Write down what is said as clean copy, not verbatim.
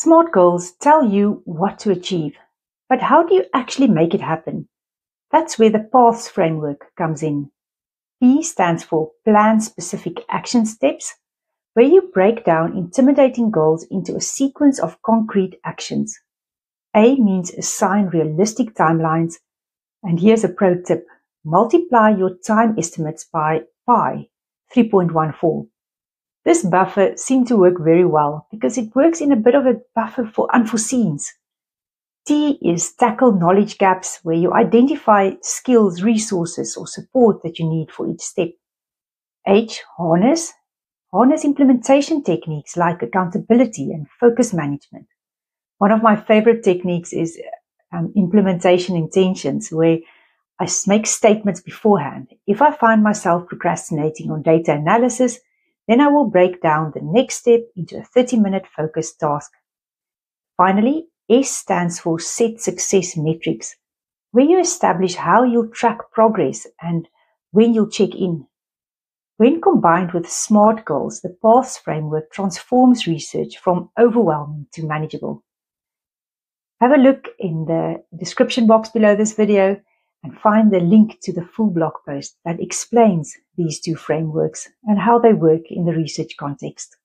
SMART goals tell you what to achieve, but how do you actually make it happen? That's where the PATHS framework comes in. P stands for Plan-Specific Action Steps, where you break down intimidating goals into a sequence of concrete actions. A means assign realistic timelines, and here's a pro tip. Multiply your time estimates by pi, 3.14. This buffer seemed to work very well because it works in a bit of a buffer for unforeseens. T is tackle knowledge gaps, where you identify skills, resources, or support that you need for each step. H, harness implementation techniques like accountability and focus management. One of my favorite techniques is implementation intentions, where I make statements beforehand. If I find myself procrastinating on data analysis, then I will break down the next step into a 30-minute focused task. Finally, S stands for Set Success Metrics, where you establish how you'll track progress and when you'll check in. When combined with SMART goals, the PATHS framework transforms research from overwhelming to manageable. Have a look in the description box below this video and find the link to the full blog post that explains these two frameworks and how they work in the research context.